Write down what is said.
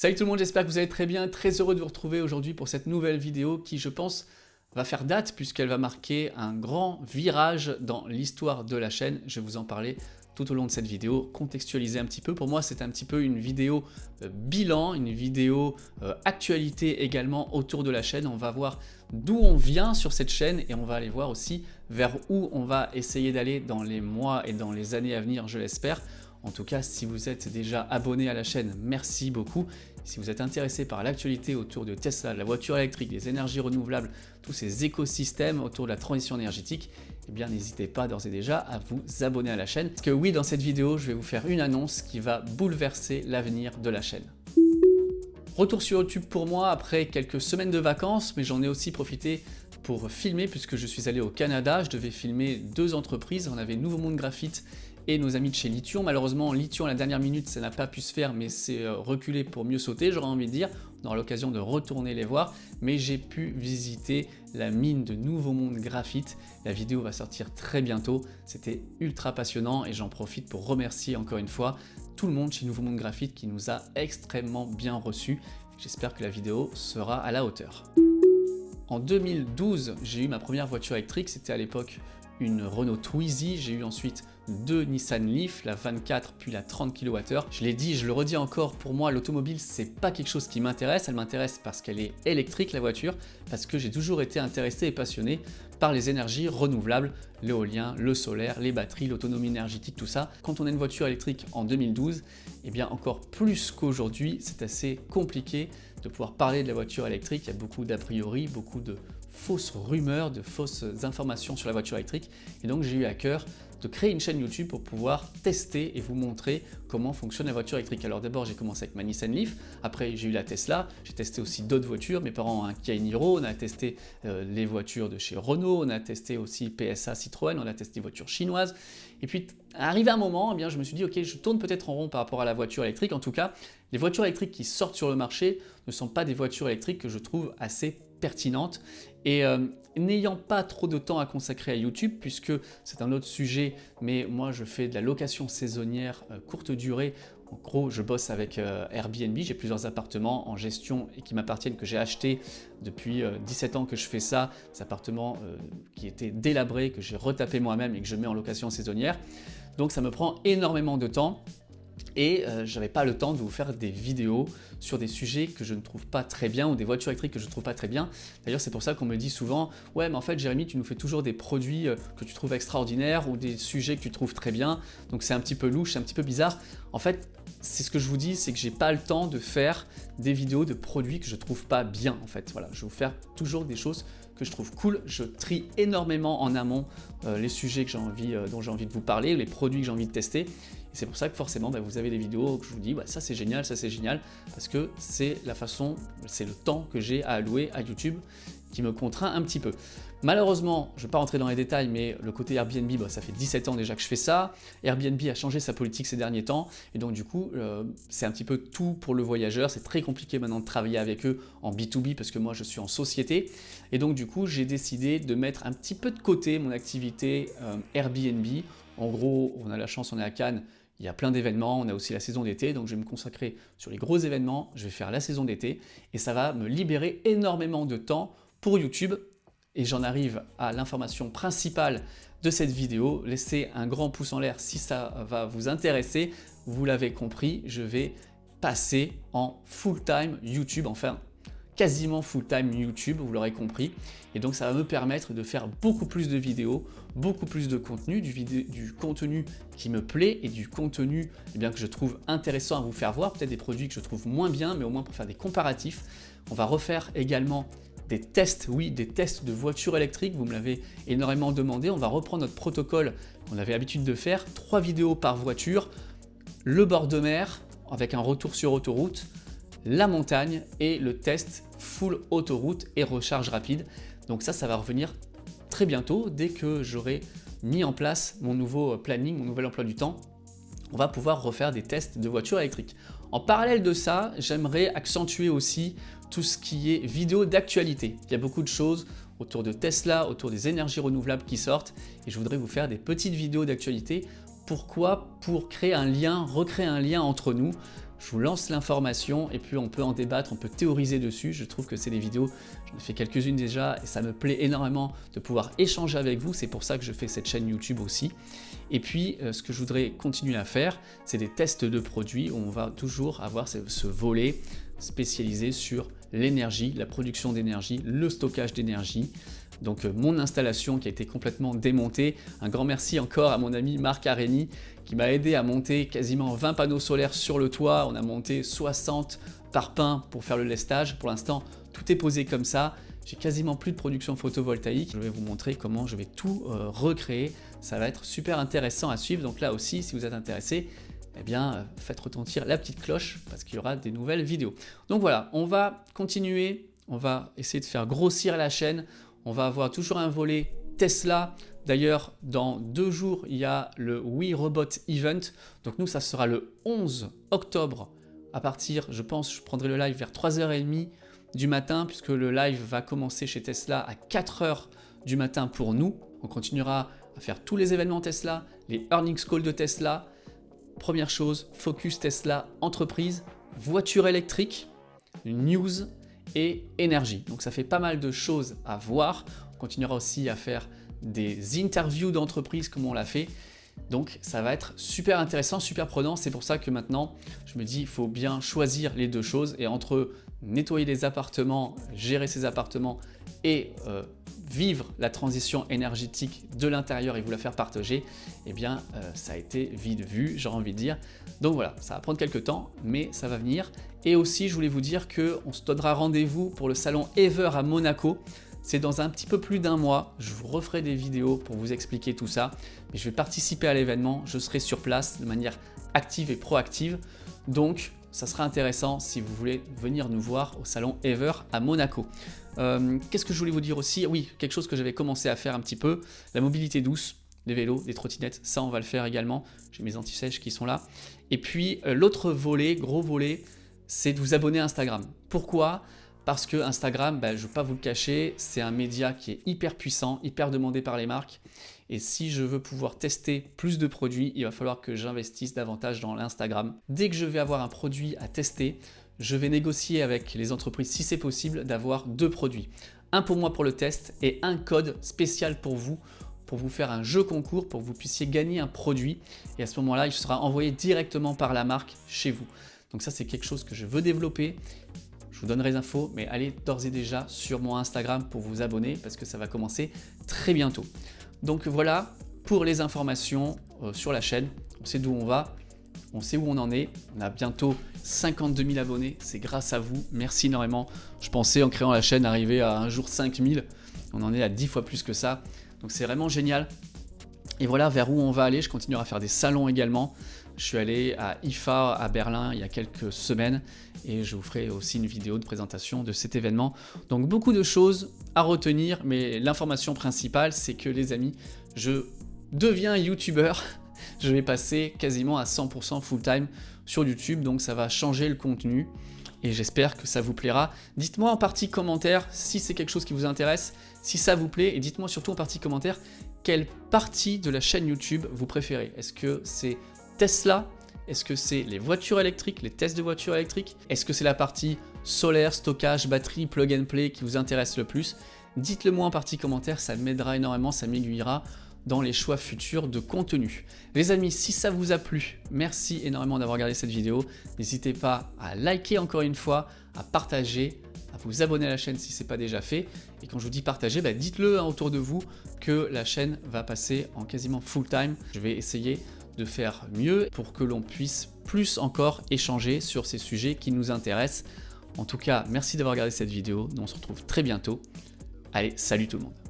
Salut tout le monde, j'espère que vous allez très bien, très heureux de vous retrouver aujourd'hui pour cette nouvelle vidéo qui, je pense, va faire date puisqu'elle va marquer un grand virage dans l'histoire de la chaîne. Je vais vous en parler tout au long de cette vidéo, contextualiser un petit peu. Pour moi, c'est un petit peu une vidéo bilan, une vidéo actualité également autour de la chaîne. On va voir d'où on vient sur cette chaîne et on va aller voir aussi vers où on va essayer d'aller dans les mois et dans les années à venir, je l'espère. En tout cas, si vous êtes déjà abonné à la chaîne, merci beaucoup. Si vous êtes intéressé par l'actualité autour de Tesla, de la voiture électrique, des énergies renouvelables, tous ces écosystèmes autour de la transition énergétique, eh bien n'hésitez pas d'ores et déjà à vous abonner à la chaîne. Parce que oui, dans cette vidéo, je vais vous faire une annonce qui va bouleverser l'avenir de la chaîne. Retour sur YouTube pour moi après quelques semaines de vacances, mais j'en ai aussi profité pour filmer puisque je suis allé au Canada. Je devais filmer deux entreprises. On avait Nouveau Monde Graphite et nos amis de chez Lithium. Malheureusement, Lithium à la dernière minute, ça n'a pas pu se faire, mais c'est reculé pour mieux sauter, j'aurais envie de dire. On aura l'occasion de retourner les voir, mais j'ai pu visiter la mine de Nouveau Monde Graphite. La vidéo va sortir très bientôt. C'était ultra passionnant et j'en profite pour remercier encore une fois tout le monde chez Nouveau Monde Graphite qui nous a extrêmement bien reçus. J'espère que la vidéo sera à la hauteur. En 2012, j'ai eu ma première voiture électrique, c'était à l'époque une Renault Twizy, j'ai eu ensuite deux Nissan Leaf, la 24 puis la 30 kWh. Je l'ai dit, je le redis encore, pour moi l'automobile c'est pas quelque chose qui m'intéresse, elle m'intéresse parce qu'elle est électrique la voiture, parce que j'ai toujours été intéressé et passionné par les énergies renouvelables, l'éolien, le solaire, les batteries, l'autonomie énergétique, tout ça. Quand on a une voiture électrique en 2012, eh bien encore plus qu'aujourd'hui, c'est assez compliqué de pouvoir parler de la voiture électrique. Il y a beaucoup d'a priori, beaucoup de fausses rumeurs, de fausses informations sur la voiture électrique. Et donc j'ai eu à cœur de créer une chaîne YouTube pour pouvoir tester et vous montrer comment fonctionne la voiture électrique. Alors d'abord j'ai commencé avec ma Nissan Leaf, après j'ai eu la Tesla, j'ai testé aussi d'autres voitures, mes parents ont un Kia Niro, on a testé les voitures de chez Renault, on a testé aussi PSA Citroën, on a testé des voitures chinoises. Et puis arrivé un moment, eh bien, je me suis dit ok, je tourne peut-être en rond par rapport à la voiture électrique. En tout cas, les voitures électriques qui sortent sur le marché ne sont pas des voitures électriques que je trouve assez pertinentes. Et n'ayant pas trop de temps à consacrer à YouTube, puisque c'est un autre sujet, mais moi je fais de la location saisonnière courte durée. En gros, je bosse avec Airbnb, j'ai plusieurs appartements en gestion et qui m'appartiennent, que j'ai achetés depuis 17 ans que je fais ça. Des appartements qui étaient délabrés, que j'ai retapé moi-même et que je mets en location saisonnière. Donc ça me prend énormément de temps. Et j'avais pas le temps de vous faire des vidéos sur des sujets que je ne trouve pas très bien ou des voitures électriques que je ne trouve pas très bien. D'ailleurs, c'est pour ça qu'on me dit souvent « Ouais, mais en fait, Jérémy, tu nous fais toujours des produits que tu trouves extraordinaires ou des sujets que tu trouves très bien. » Donc c'est un petit peu louche, c'est un petit peu bizarre. En fait, c'est ce que je vous dis, c'est que j'ai pas le temps de faire des vidéos de produits que je trouve pas bien. En fait, voilà, je vais vous faire toujours des choses que je trouve cool. Je trie énormément en amont les sujets que dont j'ai envie de vous parler, les produits que j'ai envie de tester. Et c'est pour ça que forcément, vous avez des vidéos que je vous dis ça c'est génial, parce que c'est la façon, c'est le temps que j'ai à allouer à YouTube qui me contraint un petit peu. Malheureusement, je ne vais pas rentrer dans les détails, mais le côté Airbnb, ça fait 17 ans déjà que je fais ça. Airbnb a changé sa politique ces derniers temps, et donc du coup, c'est un petit peu tout pour le voyageur. C'est très compliqué maintenant de travailler avec eux en B2B, parce que moi je suis en société. Et donc du coup, j'ai décidé de mettre un petit peu de côté mon activité Airbnb. En gros, on a la chance, on est à Cannes, il y a plein d'événements, on a aussi la saison d'été, donc je vais me consacrer sur les gros événements, je vais faire la saison d'été, et ça va me libérer énormément de temps pour YouTube. Et j'en arrive à l'information principale de cette vidéo. Laissez un grand pouce en l'air si ça va vous intéresser. Vous l'avez compris, je vais passer en full-time YouTube, enfin quasiment full-time YouTube, vous l'aurez compris. Et donc ça va me permettre de faire beaucoup plus de vidéos, beaucoup plus de contenu, du contenu qui me plaît et du contenu que je trouve intéressant à vous faire voir, peut-être des produits que je trouve moins bien, mais au moins pour faire des comparatifs. On va refaire également des tests, oui, des tests de voitures électriques, vous me l'avez énormément demandé. On va reprendre notre protocole qu'on avait l'habitude de faire, 3 vidéos par voiture, le bord de mer avec un retour sur autoroute, la montagne et le test full autoroute et recharge rapide. Donc ça va revenir très bientôt, dès que j'aurai mis en place mon nouveau planning, mon nouvel emploi du temps. On va pouvoir refaire des tests de voitures électriques. En parallèle de ça, j'aimerais accentuer aussi tout ce qui est vidéo d'actualité. Il y a beaucoup de choses autour de Tesla, autour des énergies renouvelables qui sortent et je voudrais vous faire des petites vidéos d'actualité. Pourquoi? Pour créer un lien, recréer un lien entre nous. je vous lance l'information et puis on peut en débattre, on peut théoriser dessus. Je trouve que c'est des vidéos, j'en ai fait quelques-unes déjà et ça me plaît énormément de pouvoir échanger avec vous. C'est pour ça que je fais cette chaîne YouTube aussi. Et puis ce que je voudrais continuer à faire, c'est des tests de produits où on va toujours avoir ce volet spécialisé sur l'énergie, la production d'énergie, le stockage d'énergie. Donc mon installation qui a été complètement démontée. Un grand merci encore à mon ami Marc Areni qui m'a aidé à monter quasiment 20 panneaux solaires sur le toit. On a monté 60 parpaings pour faire le lestage. Pour l'instant, tout est posé comme ça. J'ai quasiment plus de production photovoltaïque. Je vais vous montrer comment je vais tout recréer. Ça va être super intéressant à suivre. Donc là aussi, si vous êtes intéressé, eh bien, faites retentir la petite cloche parce qu'il y aura des nouvelles vidéos. Donc voilà, on va continuer. On va essayer de faire grossir la chaîne. On va avoir toujours un volet Tesla. D'ailleurs, dans 2 jours, il y a le We Robot Event. Donc nous, ça sera le 11 octobre à partir, je pense, je prendrai le live vers 3h30 du matin puisque le live va commencer chez Tesla à 4h du matin pour nous. On continuera à faire tous les événements Tesla, les earnings calls de Tesla. Première chose, focus Tesla entreprise, voiture électrique, news et énergie. Donc ça fait pas mal de choses à voir. On continuera aussi à faire des interviews d'entreprise comme on l'a fait. Donc ça va être super intéressant, super prenant. C'est pour ça que maintenant, je me dis, il faut bien choisir les deux choses. Et entre nettoyer les appartements, gérer ces appartements et vivre la transition énergétique de l'intérieur et vous la faire partager, eh bien ça a été vite vu, j'ai envie de dire. Donc voilà, ça va prendre quelques temps, mais ça va venir. Et aussi, je voulais vous dire qu'on se donnera rendez-vous pour le salon Ever à Monaco. C'est dans un petit peu plus d'1 mois. Je vous referai des vidéos pour vous expliquer tout ça. Mais je vais participer à l'événement, je serai sur place de manière active et proactive. Donc, ça sera intéressant si vous voulez venir nous voir au salon Ever à Monaco. Qu'est-ce que je voulais vous dire aussi? Oui, quelque chose que j'avais commencé à faire un petit peu, la mobilité douce, les vélos, les trottinettes, ça on va le faire également. J'ai mes anti-sèches qui sont là. Et puis l'autre volet, gros volet, c'est de vous abonner à Instagram. Pourquoi? Parce que Instagram, je ne vais pas vous le cacher, c'est un média qui est hyper puissant, hyper demandé par les marques. Et si je veux pouvoir tester plus de produits, il va falloir que j'investisse davantage dans l'Instagram. Dès que je vais avoir un produit à tester, je vais négocier avec les entreprises, si c'est possible, d'avoir 2 produits. Un pour moi pour le test et un code spécial pour vous faire un jeu concours, pour que vous puissiez gagner un produit. Et à ce moment-là, il sera envoyé directement par la marque chez vous. Donc ça, c'est quelque chose que je veux développer. Je vous donnerai les infos, mais allez d'ores et déjà sur mon Instagram pour vous abonner parce que ça va commencer très bientôt. Donc voilà pour les informations sur la chaîne. On sait d'où on va, on sait où on en est. On a bientôt 52 000 abonnés, c'est grâce à vous. Merci énormément. Je pensais en créant la chaîne arriver à un jour 5 000. On en est à 10 fois plus que ça. Donc c'est vraiment génial. Et voilà vers où on va aller. Je continuerai à faire des salons également. Je suis allé à IFA à Berlin il y a quelques semaines et je vous ferai aussi une vidéo de présentation de cet événement. Donc beaucoup de choses à retenir, mais l'information principale, c'est que les amis, je deviens youtubeur. Je vais passer quasiment à 100% full-time sur YouTube, donc ça va changer le contenu et j'espère que ça vous plaira. Dites-moi en partie commentaire si c'est quelque chose qui vous intéresse, si ça vous plaît, et dites-moi surtout en partie commentaire quelle partie de la chaîne YouTube vous préférez. Est-ce que c'est Tesla? Est-ce que c'est les voitures électriques, les tests de voitures électriques? Est-ce que c'est la partie solaire, stockage, batterie, plug and play qui vous intéresse le plus? Dites-le moi en partie commentaire, ça m'aidera énormément, ça m'aiguillera dans les choix futurs de contenu. Les amis, si ça vous a plu, merci énormément d'avoir regardé cette vidéo. N'hésitez pas à liker encore une fois, à partager, à vous abonner à la chaîne si ce n'est pas déjà fait. Et quand je vous dis partager, dites-le autour de vous que la chaîne va passer en quasiment full time. Je vais essayer de faire mieux pour que l'on puisse plus encore échanger sur ces sujets qui nous intéressent. En tout cas, merci d'avoir regardé cette vidéo. Nous, on se retrouve très bientôt. Allez, salut tout le monde.